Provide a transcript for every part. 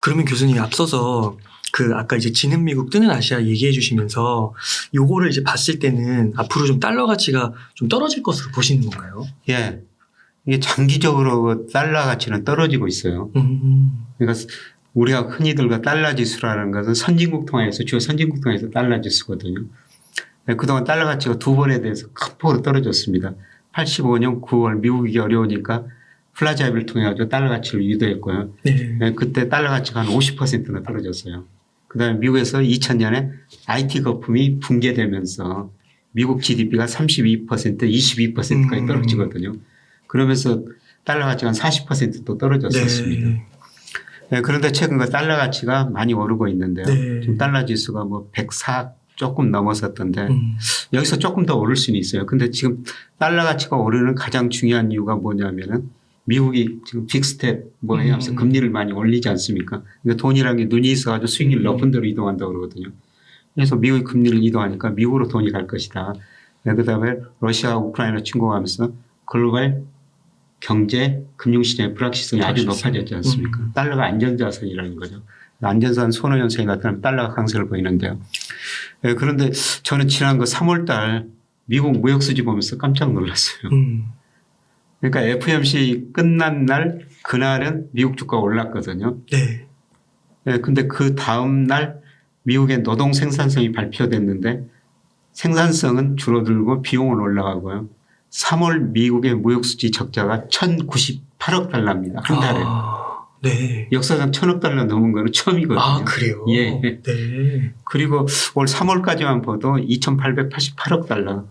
그러면 교수님이 앞서서 그 아까 이제 지는 미국 뜨는 아시아 얘기해 주시면서 요거를 이제 봤을 때는 앞으로 좀 달러 가치가 좀 떨어질 것으로 보시는 건가요? 예. 이게 장기적으로 달러 가치는 떨어지고 있어요. 그러니까 우리가 흔히들 달러 지수라는 것은 선진국 통화에서 주요 선진국 통화에서 달러 지수거든요. 그동안 달러 가치가 두 번에 대해서 큰 폭으로 떨어졌습니다. 85년 9월 미국이 어려우니까 플라자입을 통해 가지고 달러 가치를 유도했고요. 네. 그때 달러 가치가 한 50%나 떨어졌어요. 그다음에 미국에서 2000년에 IT 거품이 붕괴되면서 미국 GDP가 32%, 22%까지 떨어지거든요. 그러면서 달러 가치가 한 40%도 떨어졌었습니다. 네. 네, 그런데 최근 달러 가치가 많이 오르고 있는데요. 네. 지금 달러 지수가 뭐 104 조금 넘었었던데 여기서 조금 더 오를 수는 있어요. 근데 지금 달러 가치가 오르는 가장 중요한 이유가 뭐냐면은 미국이 지금 빅스텝 뭐 하면서 금리를 많이 올리지 않습니까? 그러니까 돈이라는 게 눈이 있어가지고 수익률 높은 데로 이동한다고 그러거든요. 그래서 미국이 금리를 이동하니까 미국으로 돈이 갈 것이다. 그다음에 러시아와 우크라이나 침공하면서 글로벌 경제 금융시장의 불확실성이 아주 높아졌지 않습니까? 달러가 안전자산이라는 거죠. 안전자산 선호현상이 나타나면 달러가 강세를 보이는데요. 그런데 저는 지난 3월 달 미국 무역수지 보면서 깜짝 놀랐어요. 그러니까 FOMC 끝난 날 그날은 미국 주가가 올랐거든요. 네. 근데 그 다음 날 미국의 노동 생산성이 발표됐는데 생산성은 줄어들고 비용은 올라가고요. 3월 미국의 무역수지 적자가 1,098억 달러입니다. 한 달에. 네. 역사상 1,000억 달러 넘은 거는 처음이거든요. 아, 그래요? 예. 네. 그리고 올 3월까지만 봐도 2,888억 달러.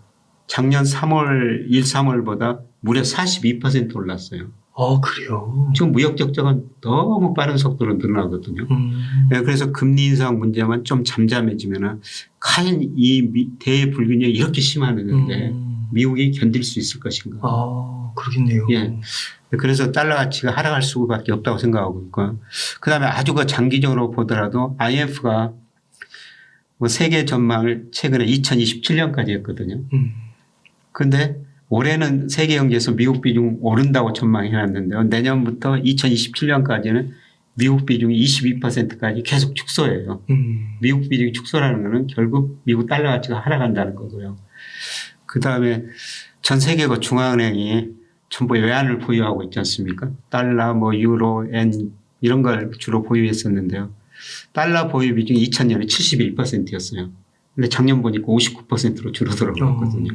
작년 3월, 1, 3월보다 무려 42% 올랐어요. 아, 그래요? 지금 무역 적자가 너무 빠른 속도로 늘어나거든요. 그래서 금리 인상 문제만 좀 잠잠해지면 과연 이 대불균형이 이렇게 심하는데 미국이 견딜 수 있을 것인가. 아, 그러겠네요. 예. 그래서 달러 가치가 하락할 수밖에 없다고 생각하고 있고요. 그 다음에 아주 장기적으로 보더라도 IMF가 뭐 세계 전망을 최근에 2027년까지 했거든요. 그런데 올해는 세계 경제에서 미국 비중 오른다고 전망해 놨는데요. 내년부터 2027년까지는 미국 비중이 22%까지 계속 축소해요. 미국 비중이 축소라는 것은 결국 미국 달러 가치가 하락한다는 거고요. 그다음에 전 세계가 중앙은행이 전부 외환을 보유하고 있지 않습니까? 달러, 뭐 유로, 엔 이런 걸 주로 보유했었는데요. 달러 보유 비중이 2000년에 71%였어요. 근데 작년 보니까 59%로 줄어들었거든요.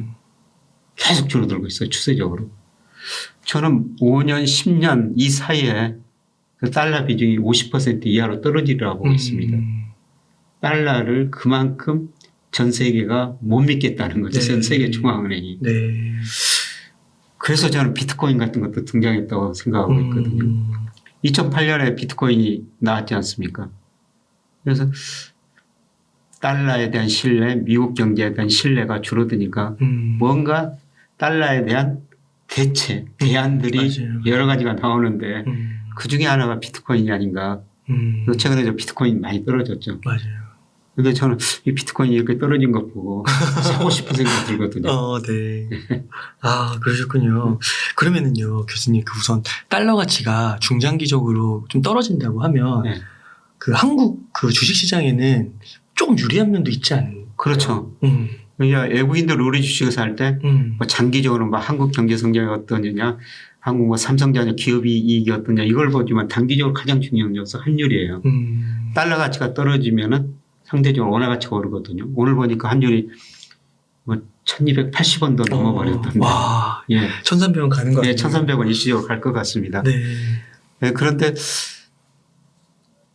계속 줄어들고 있어요. 추세적으로. 저는 5년, 10년 이 사이에 그 달러 비중이 50% 이하로 떨어지리라고 보고 있습니다. 달러를 그만큼 전 세계가 못 믿겠다는 거죠. 전 세계 중앙은행이. 네. 그래서 저는 비트코인 같은 것도 등장했다고 생각하고 있거든요. 2008년에 비트코인이 나왔지 않습니까? 그래서 달러에 대한 신뢰, 미국 경제에 대한 신뢰가 줄어드니까 뭔가 달러에 대한 대체, 대안들이 맞아요. 여러 가지가 나오는데 그 중에 하나가 비트코인이 아닌가. 그래서 최근에 비트코인 많이 떨어졌죠. 맞아요. 근데 저는 이 비트코인이 이렇게 떨어진 거 보고 사고 싶은 생각이 들거든요. 네. 아, 그러셨군요. 그러면은요, 교수님, 그 우선 달러 가치가 중장기적으로 좀 떨어진다고 하면 네. 그 한국 그 주식 시장에는 조금 유리한 면도 있지 않나요? 그렇죠. 그러니까 외국인들 우리 주식을 살 때 뭐 장기적으로 뭐 한국 경제 성장이 어떠느냐, 한국 뭐 삼성전자 기업이 이익이 어떠냐 이걸 보지만 단기적으로 가장 중요한 요소 환율이에요. 달러 가치가 떨어지면은 상대적으로 원화 가치가 오르거든요. 오늘 보니까 환율이 뭐 1280원도 넘어버렸던데. 와, 예. 1300원 가는 거 네, 아니에요? 1300원 일시적으로 갈 것 같습니다. 네. 네, 그런데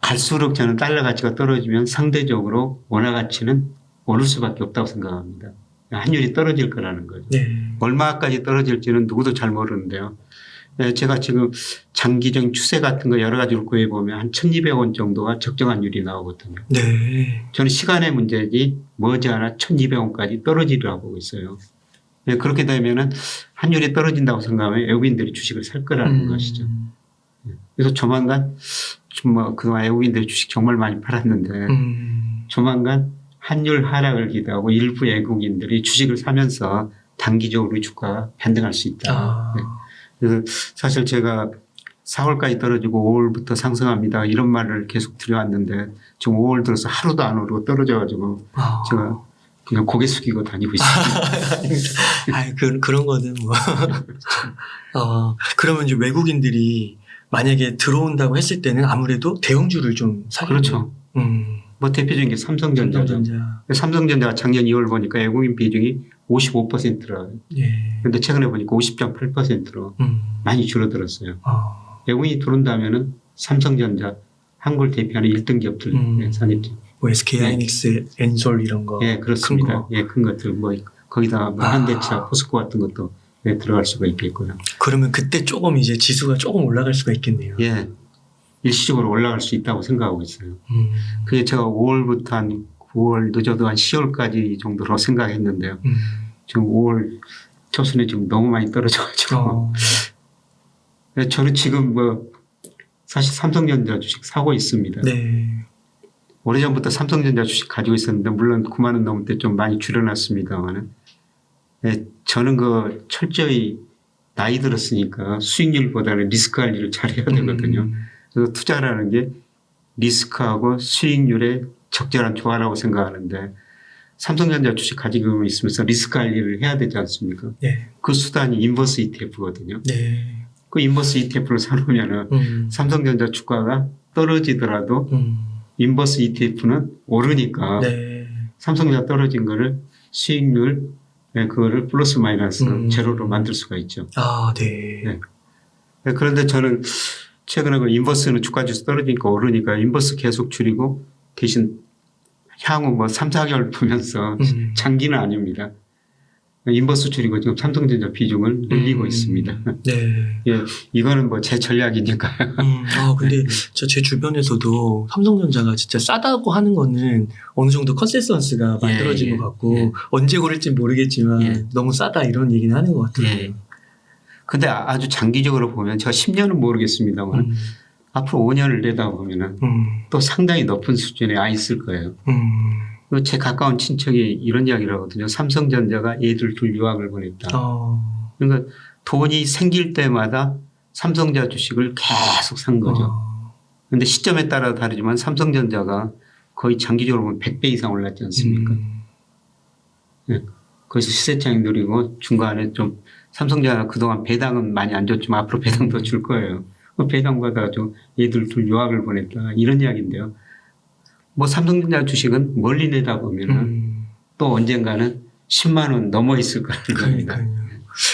갈수록 저는 달러 가치가 떨어지면 상대적으로 원화 가치는 오를 수밖에 없다고 생각합니다. 환율이 떨어질 거라는 거죠. 네. 얼마까지 떨어질지는 누구도 잘 모르는데요. 네, 제가 지금 장기적인 추세 같은 거 여러 가지로 구해보면 한 1200원 정도가 적정 환율이 나오거든요. 네. 저는 시간의 문제지 머지않아 1200원까지 떨어지리라고 보고 있어요. 네, 그렇게 되면은 환율이 떨어진다고 생각하면 외국인들이 주식을 살 거라는 것이죠. 그래서 조만간 뭐 그동안 외국인들이 주식 정말 많이 팔았는데 조만간 환율 하락을 기대하고 일부 외국인들이 주식을 사면서 단기적으로 주가가 반등할 수 있다. 네. 그래서 사실 제가 4월까지 떨어지고 5월부터 상승합니다. 이런 말을 계속 드려왔는데 지금 5월 들어서 하루도 안 오르고 떨어져가지고 제가 그냥 고개 숙이고 다니고 있습니다. 아니, 그런 거는 뭐. 그러면 이제 외국인들이 만약에 들어온다고 했을 때는 아무래도 대형주를 좀 사겠네요. 그렇죠. 뭐 대표적인 게 삼성전자죠. 삼성전자가 작년 2월 보니까 외국인 비중이 55%라. 예. 그런데 최근에 보니까 50.8%로 많이 줄어들었어요. 외국인이 들어온다면은 삼성전자, 한국을 대표하는 1등 기업들 산입지. 뭐 SK 하이닉스, 엔솔 이런 거. 예, 그렇습니다. 큰 거. 예, 큰 것들 뭐 거기다 뭐 현대차, 포스코 같은 것도 들어갈 수가 있겠고요. 그러면 그때 조금 이제 지수가 조금 올라갈 수가 있겠네요. 예, 일시적으로 올라갈 수 있다고 생각하고 있어요. 그게 제가 5월부터 한 9월 늦어도 한 10월까지 정도로 생각했는데요. 지금 5월 초순에 지금 너무 많이 떨어져가지고 저는 지금 뭐 사실 삼성전자 주식 사고 있습니다. 네. 오래전부터 삼성전자 주식 가지고 있었는데 물론 9만 원 넘을 때 좀 많이 줄여놨습니다만은 저는 그 철저히 나이 들었으니까 수익률보다는 리스크 관리를 잘해야 되거든요. 그래서 투자라는 게 리스크하고 수익률의 적절한 조화라고 생각하는데 삼성전자 주식 가지고 있으면서 리스크 관리를 해야 되지 않습니까? 네. 그 수단이 인버스 ETF거든요. 네. 그 인버스 ETF를 사놓으면은 삼성전자 주가가 떨어지더라도 인버스 ETF는 오르니까 네. 삼성전자 떨어진 거를 수익률 그거를 플러스 마이너스 제로로 만들 수가 있죠. 네. 네. 그런데 저는 최근에 그 인버스는 주가지수 떨어지니까 오르니까 인버스 계속 줄이고 대신 향후 뭐 3, 4개월 보면서 장기는 아닙니다. 인버스 줄이고 지금 삼성전자 비중을 늘리고 있습니다. 네. 예, 이거는 뭐 제 전략이니까요. 근데 제 주변에서도 삼성전자가 진짜 싸다고 하는 거는 어느 정도 컨센서스가 만들어진 것 같고 언제 고를지 모르겠지만 너무 싸다 이런 얘기는 하는 것 같아요. 근데 아주 장기적으로 보면 제가 10년은 모르겠습니다만 앞으로 5년을 내다보면은 또 상당히 높은 수준에 와 있을 거예요. 제 가까운 친척이 이런 이야기를 하거든요. 삼성전자가 애들 둘 유학을 보냈다. 그러니까 돈이 생길 때마다 삼성전자 주식을 계속 산 거죠. 그런데 시점에 따라 다르지만 삼성전자가 거의 장기적으로 보면 100배 이상 올랐지 않습니까? 네. 거기서 시세차익 누리고 중간에 좀 삼성전자 그동안 배당은 많이 안 줬지만 앞으로 배당도 줄 거예요. 배당 받아가지고 애들 둘 유학을 보냈다. 이런 이야기인데요. 뭐 삼성전자 주식은 멀리 내다보면 또 언젠가는 10만 원 넘어 있을 거라는 겁니다.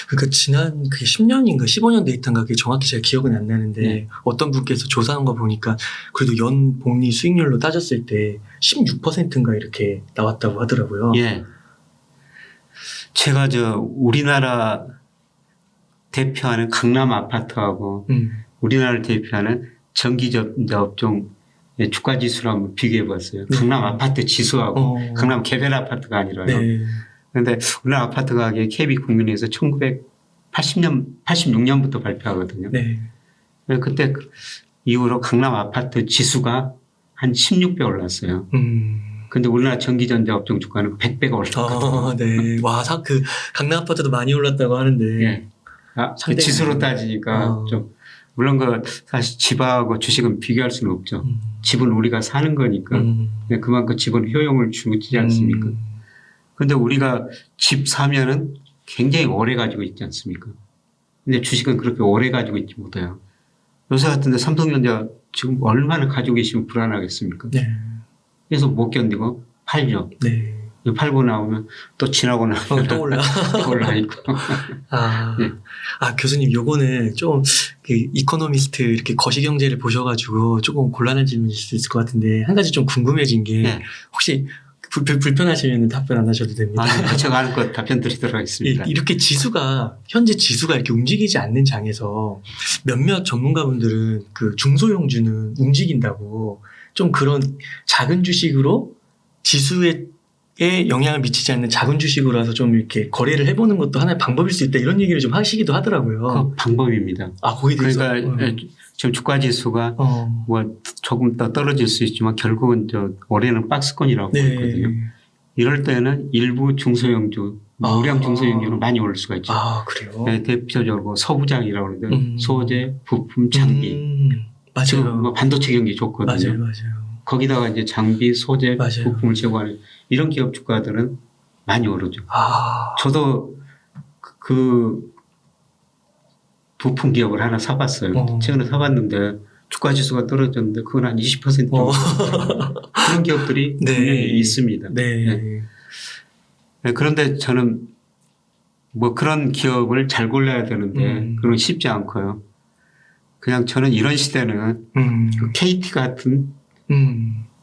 그러니까 지난 그게 10년인가 15년 데이터인가 그게 정확히 제가 기억은 안 나는데 어떤 분께서 조사한 거 보니까 그래도 연 복리 수익률로 따졌을 때 16%인가 이렇게 나왔다고 하더라고요. 예. 제가 우리나라 대표하는 강남 아파트하고 우리나라를 대표하는 전기전자 업종 주가 지수를 한번 비교해 봤어요. 강남 아파트 지수하고 강남 개별 아파트가 아니라요. 그런데 우리나라 아파트 가격이 KB국민에서 1986년부터 발표하거든요. 그때 이후로 강남 아파트 지수가 한 16배 올랐어요. 근데 우리나라 전기전자 업종 주가는 100배가 올랐거든요. 네. 와, 그 강남 아파트도 많이 올랐다고 하는데. 그 지수로 따지니까 좀 물론 사실 집하고 주식은 비교할 수는 없죠. 집은 우리가 사는 거니까 그만큼 집은 효용을 주지 않습니까? 그런데 우리가 집 사면은 굉장히 오래 가지고 있지 않습니까? 근데 주식은 그렇게 오래 가지고 있지 못해요. 요새 같은데 삼성전자 지금 얼마나 가지고 계시면 불안하겠습니까? 그래서 못 견디고 팔죠. 팔고 나오면 또 지나고 나면 또 올라. 또 올라있고. 교수님, 요거는 좀 이코노미스트 이렇게 거시경제를 보셔가지고 조금 곤란한 질문일 수 있을 것 같은데 한 가지 좀 궁금해진 게 혹시 불편하시면 답변 안 하셔도 됩니다. 제가 아는 것 답변 드리도록 하겠습니다. 이렇게 현재 지수가 이렇게 움직이지 않는 장에서 몇몇 전문가분들은 그 중소형주는 움직인다고 좀 그런 작은 주식으로 지수에 영향을 미치지 않는 작은 주식으로 해서 좀 이렇게 거래를 해보는 것도 하나의 방법일 수 있다 이런 얘기를 좀 하시기도 하더라고요. 그 방법입니다. 거기에 대해서. 그러니까 지금 주가 지수가 뭐 조금 더 떨어질 수 있지만 결국은 올해는 박스권이라고 있거든요. 이럴 때는 일부 중소형주 우량 중소형주는 많이 오를 수가 있죠. 아, 그래요? 네, 대표적으로 소부장이라고 하는데 소재, 부품, 장비. 지금 맞아요. 뭐 반도체 경기 좋거든요. 맞아요. 거기다가 이제 장비, 소재, 맞아요. 부품을 제공하는 이런 기업 주가들은 많이 오르죠. 저도 그 부품 기업을 하나 사봤어요. 최근에 사봤는데 주가 지수가 떨어졌는데 그건 한 20% 정도. 그런 기업들이 네. 분명히 있습니다. 네. 네, 그런데 저는 뭐 그런 기업을 잘 골라야 되는데 그건 쉽지 않고요. 그냥 저는 이런 시대는 그 KT 같은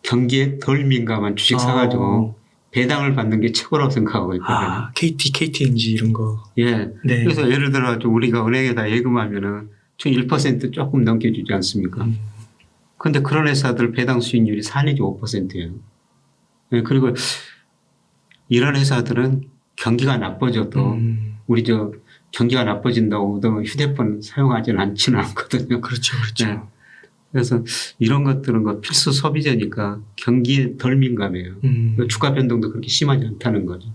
경기에 덜 민감한 주식 사가지고 배당을 받는 게 최고라고 생각하고 있거든요. KTNG 이런 거. 예. 네. 그래서 예를 들어 우리가 은행에다 예금하면은 총 1% 조금 넘겨주지 않습니까? 그런데 그런 회사들 배당 수익률이 4 내지 5%예요. 예. 그리고 이런 회사들은 경기가 나빠져도 우리 경기가 나빠진다고 휴대폰 사용하지는 않지는 않거든요. 그렇죠. 네. 그래서 이런 것들은 필수 소비재니까 경기에 덜 민감해요. 주가 변동도 그렇게 심하지 않다는 거죠.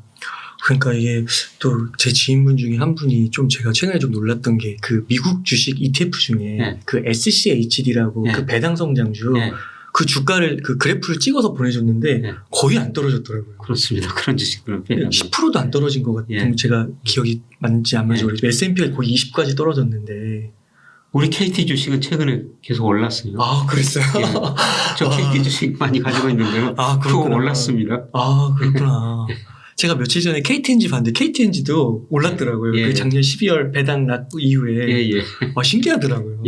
그러니까 이게 또 제 지인분 중에 한 분이 좀 제가 최근에 좀 놀랐던 게 그 미국 주식 ETF 중에 그 SCHD라고 그 배당 성장주 그 주가를 그 그래프를 찍어서 보내줬는데 거의 안 떨어졌더라고요. 그렇습니다. 그런 주식들은 10%도 안 떨어진 것 같아요. 제가 기억이 맞는지 안 맞는지 모르겠지만 S&P가 거의 20까지 떨어졌는데 우리 KT 주식은 최근에 계속 올랐어요. 아, 그랬어요? 저 KT 주식 많이 가지고 있는데요. 그거 올랐습니다. 아, 그렇구나. 제가 며칠 전에 KTNG 봤는데 KTNG도 올랐더라고요. 그 작년 12월 배당 낙 이후에. 신기하더라고요.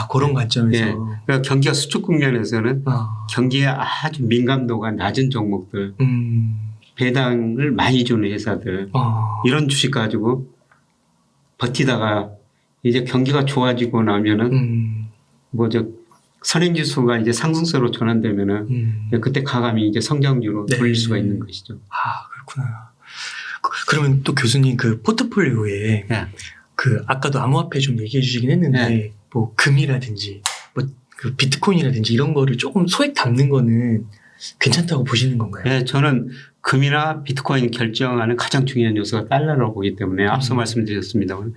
그런 관점에서. 그러니까 경기가 수축 국면에서는 경기에 아주 민감도가 낮은 종목들, 배당을 많이 주는 회사들, 이런 주식 가지고 버티다가 이제 경기가 좋아지고 나면은 선행지수가 이제 상승세로 전환되면은 그때 가감이 이제 성장주로 돌릴 수가 있는 것이죠. 그렇구나. 그러면 또 교수님 그 포트폴리오에 그 아까도 암호화폐 좀 얘기해 주시긴 했는데 뭐 금이라든지 뭐 그 비트코인이라든지 이런 거를 조금 소액 담는 거는 괜찮다고 보시는 건가요? 네, 저는 금이나 비트코인 결정하는 가장 중요한 요소가 달러라고 보기 때문에 앞서 말씀드렸습니다만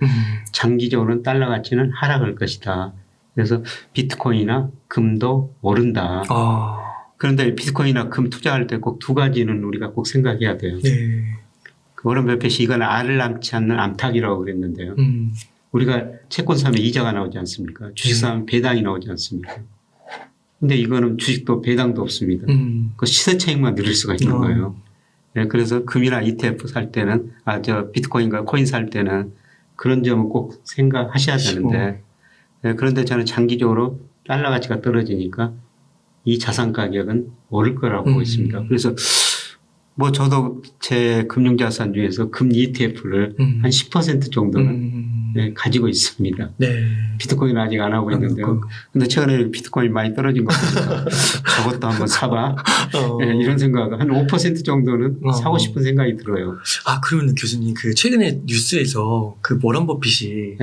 장기적으로는 달러 가치는 하락할 것이다. 그래서 비트코인이나 금도 오른다. 그런데 비트코인이나 금 투자할 때 꼭 두 가지는 우리가 꼭 생각해야 돼요. 워런 버핏이 이건 알을 낳지 않는 암탉이라고 그랬는데요. 우리가 채권 사면 이자가 나오지 않습니까? 주식 사면 배당이 나오지 않습니까? 근데 이거는 주식도 배당도 없습니다. 그 시세 차익만 누릴 수가 있는 거예요. 네, 그래서 금이나 ETF 살 때는, 비트코인과 코인 살 때는 그런 점은 꼭 생각하셔야 되는데, 네, 그런데 저는 장기적으로 달러 가치가 떨어지니까 이 자산 가격은 오를 거라고 보고 있습니다. 그래서 뭐 저도 제 금융자산 중에서 금 ETF를 한 10% 정도는 가지고 있습니다. 비트코인은 아직 안 하고 있는데요. 근데 최근에 비트코인 많이 떨어진 거 보니까 저것도 한번 사봐. 이런 생각, 한 5% 정도는 사고 싶은 생각이 들어요. 그러면 교수님 그 최근에 뉴스에서 그 워런 버핏이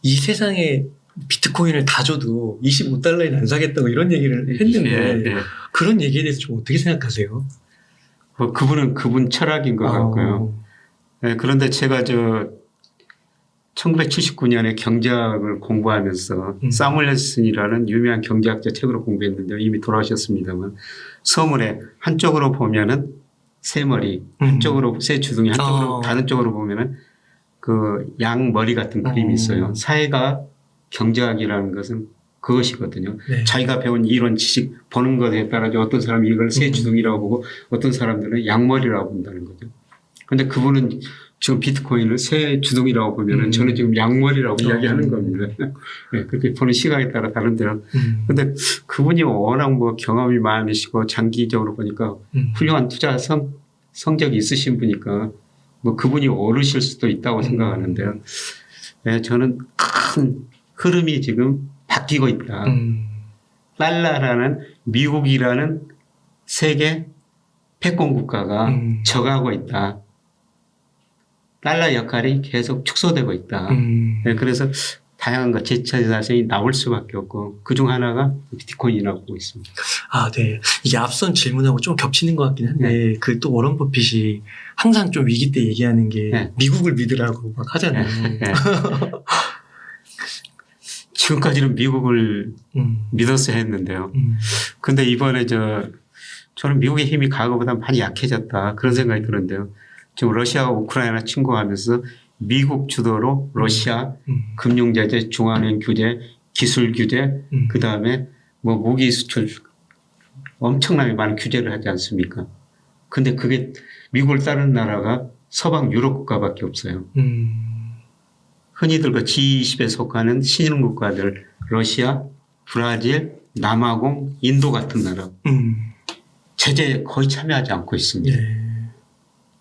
이 세상에 비트코인을 다 줘도 25달러에는 안 사겠다고 이런 얘기를 했는데 그런 얘기에 대해서 좀 어떻게 생각하세요? 그분은 그분 철학인 것 같고요. 그런데 제가 1979년에 경제학을 공부하면서 사무엘슨이라는 유명한 경제학자 책으로 공부했는데 이미 돌아가셨습니다만 서문에 한쪽으로 보면은 새 머리, 한쪽으로 새 주둥이, 한쪽으로 다른 쪽으로 보면은 그 양 머리 같은 그림이 있어요. 사회가 경제학이라는 것은 그것이거든요. 자기가 배운 이론 지식 보는 것에 따라 어떤 사람이 이걸 새 주둥이라고 보고 어떤 사람들은 양머리라고 본다는 거죠. 그런데 그분은 지금 비트코인을 새 주둥이라고 보면은 저는 지금 양머리라고 이야기하는 겁니다. 그렇게 보는 시각에 따라 다른데요. 그런데 그분이 워낙 뭐 경험이 많으시고 장기적으로 보니까 훌륭한 투자 성적이 있으신 분이니까 뭐 그분이 오르실 수도 있다고 생각하는데요. 저는 큰 흐름이 지금 바뀌고 있다. 달러라는 미국이라는 세계 패권 국가가 적하고 있다. 달러 역할이 계속 축소되고 있다. 그래서 다양한 것 제차자산이 나올 수밖에 없고 그중 하나가 비트코인이라고 보고 있습니다. 아, 네. 이게 앞선 질문하고 좀 겹치는 것 같긴 한데, 그 또 워런 버핏이 항상 좀 위기 때 얘기하는 게 네. 미국을 믿으라고 막 하잖아요. 네. 지금까지는 미국을 믿었어야 했는데요. 근데 이번에 저는 미국의 힘이 과거보다 많이 약해졌다. 그런 생각이 드는데요. 지금 러시아와 우크라이나 침공하면서 미국 주도로 러시아 금융제재, 중앙은행 규제, 기술 규제, 그 다음에 뭐 무기 수출 엄청나게 많은 규제를 하지 않습니까? 근데 그게 미국을 따르는 나라가 서방 유럽 국가밖에 없어요. 흔히들 그 G20에 속하는 신흥 국가들, 러시아, 브라질, 남아공, 인도 같은 나라. 제재에 거의 참여하지 않고 있습니다. 네.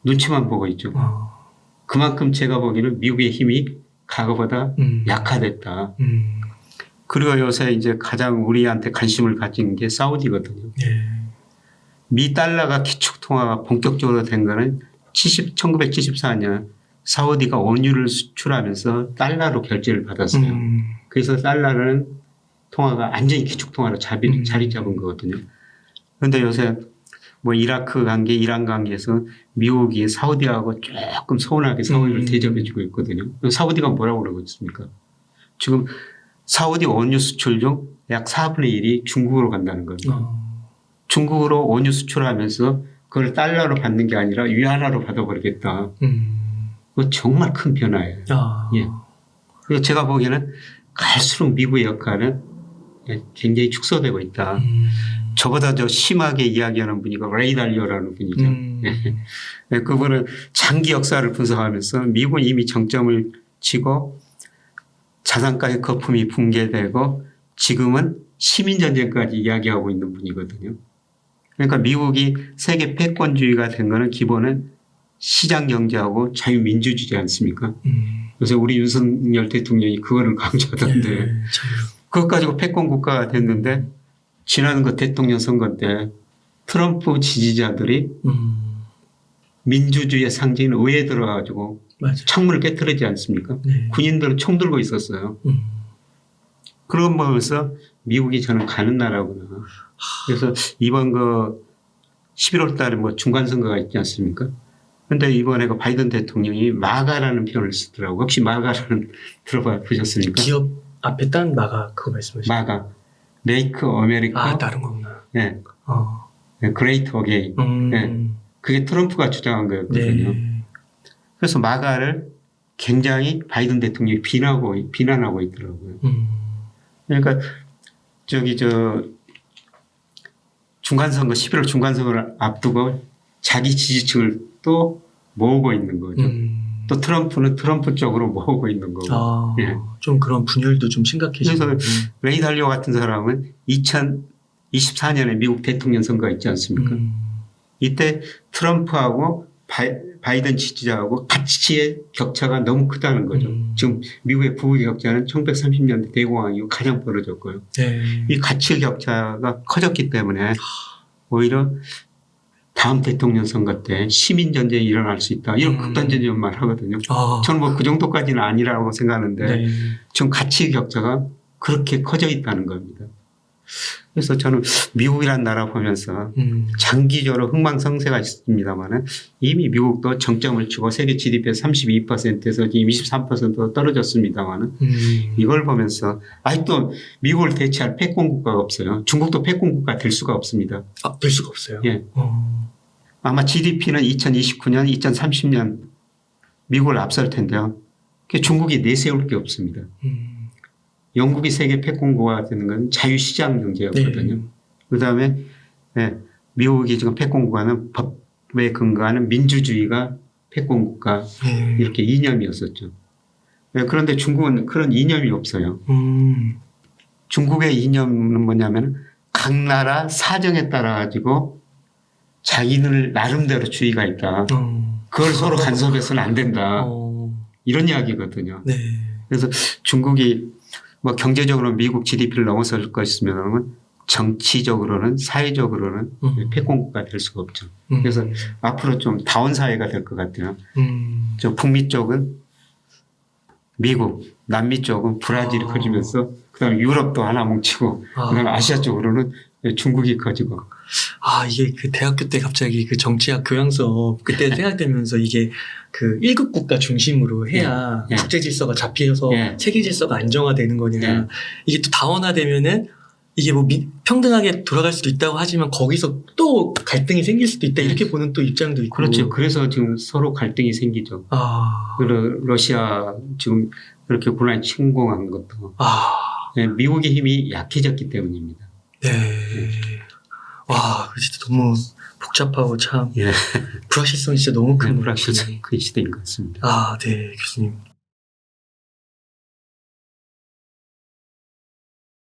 눈치만 보고 있죠. 그만큼 제가 보기에는 미국의 힘이 과거보다 약화됐다. 그리고 요새 이제 가장 우리한테 관심을 가진 게 사우디거든요. 네. 미 달러가 기축통화가 본격적으로 된 거는 1974년 사우디가 원유를 수출하면서 달러로 결제를 받았어요. 그래서 달러는 통화가 완전히 기축통화로 자리 잡은 거거든요. 그런데 요새 뭐 이라크 관계, 이란 관계에서 미국이 사우디하고 조금 서운하게 사우디를 대접해주고 있거든요. 사우디가 뭐라고 그러고 있습니까? 지금 사우디 원유 수출 중 약 4분의 1이 중국으로 간다는 겁니다. 중국으로 원유 수출하면서 그걸 달러로 받는 게 아니라 위안화로 받아버리겠다. 그거 정말 큰 변화예요. 예. 그래서 제가 보기에는 갈수록 미국의 역할은 굉장히 축소되고 있다. 저보다 더 심하게 이야기하는 분이 레이 달리오라는 분이죠. 예. 그분은 장기 역사를 분석하면서 미국은 이미 정점을 치고 자산가의 거품이 붕괴되고 지금은 시민전쟁까지 이야기하고 있는 분이거든요. 그러니까 미국이 세계 패권주의가 된 거는 기본은 시장경제하고 자유민주주의지 않습니까? 요새 우리 윤석열 대통령이 그거를 강조하던데 네, 그것 가지고 패권국가가 됐는데 지난 그 대통령 선거 때 트럼프 지지자들이 민주주의의 상징인 의회에 들어가가지고 창문을 깨트리지 않습니까? 네. 군인들은 총 들고 있었어요. 그런 거 보면서 미국이 저는 가는 나라구나. 그래서 이번 11월 달에 뭐 중간선거가 있지 않습니까? 그런데 이번에 그 바이든 대통령이 마가라는 표현을 쓰더라고요. 혹시 마가라는 들어봐 보셨습니까? 기업 앞에 딴 마가 그거 말씀하시죠? 마가. 메이크 아메리카. 다른 거구나. 네. 그레이트 어게인. 네. 그게 트럼프가 주장한 거였거든요. 네. 그래서 마가를 굉장히 바이든 대통령이 비난하고 있더라고요. 그러니까 중간선거 11월 중간선거를 앞두고 자기 지지층을 또 모으고 있는 거죠. 또 트럼프는 트럼프 쪽으로 모으고 있는 거고. 예. 좀 그런 분열도 좀 심각해지고. 그래서 레이 달리오 같은 사람은 2024년에 미국 대통령 선거가 있지 않습니까? 이때 트럼프하고 바이든 지지자하고 가치의 격차가 너무 크다는 거죠. 지금 미국의 부의 격차는 1930년대 대공황 이후 가장 벌어졌고요. 네. 이 가치의 격차가 커졌기 때문에 오히려 다음 대통령 선거 때 시민 전쟁이 일어날 수 있다. 이런 극단적인 말 하거든요. 저는 뭐 그 정도까지는 아니라고 생각하는데 네. 지금 가치의 격차가 그렇게 커져 있다는 겁니다. 그래서 저는 미국이라는 나라 보면서 장기적으로 흥망성쇠가 있습니다만은 이미 미국도 정점을 치고 세계 GDP의 32%에서 지금 23%로 떨어졌습니다만은 이걸 보면서 아직도 미국을 대체할 패권 국가가 없어요. 중국도 패권 국가 될 수가 없습니다. 될 수가 없어요. 예. 아마 GDP는 2029년, 2030년 미국을 앞설 텐데요. 중국이 내세울 게 없습니다. 영국이 세계 패권국가가 되는 건 자유시장 경제였거든요. 네. 그다음에 미국이 지금 패권국가는 법에 근거하는 민주주의가 패권국가 이렇게 이념이었었죠. 그런데 중국은 그런 이념이 없어요. 중국의 이념은 뭐냐면 각 나라 사정에 따라 가지고 자기들 나름대로 주의가 있다. 그걸 서로 간섭해서는 안 된다. 이런 이야기거든요. 네. 그래서 중국이 뭐 경제적으로 미국 GDP를 넘어설 것이면 정치적으로는 사회적으로는 패권국가 될 수가 없죠. 그래서 앞으로 좀 다운 사회가 될 것 같아요. 저 북미 쪽은 미국, 남미 쪽은 브라질이 아. 커지면서 그다음에 유럽도 하나 뭉치고 그다음에 아시아 쪽으로는 중국이 커지고. 이게 그 대학교 때 갑자기 그 정치학 교양서 그때 생각되면서 이게 그 1급 국가 중심으로 해야 예. 국제 질서가 잡혀서 예. 세계 질서가 안정화되는 거냐. 예. 이게 또 다원화되면은 이게 뭐 평등하게 돌아갈 수도 있다고 하지만 거기서 또 갈등이 생길 수도 있다. 이렇게 보는 또 입장도 있고. 그렇죠. 그래서 지금 서로 갈등이 생기죠. 러시아 지금 이렇게 군란이 침공한 것도 미국의 힘이 약해졌기 때문입니다. 네. 와, 진짜 너무 복잡하고 참 예. 불확실성이 진짜 너무 큰 것 불확실성이 같아요. 큰 시대인 것 같습니다. 네, 교수님.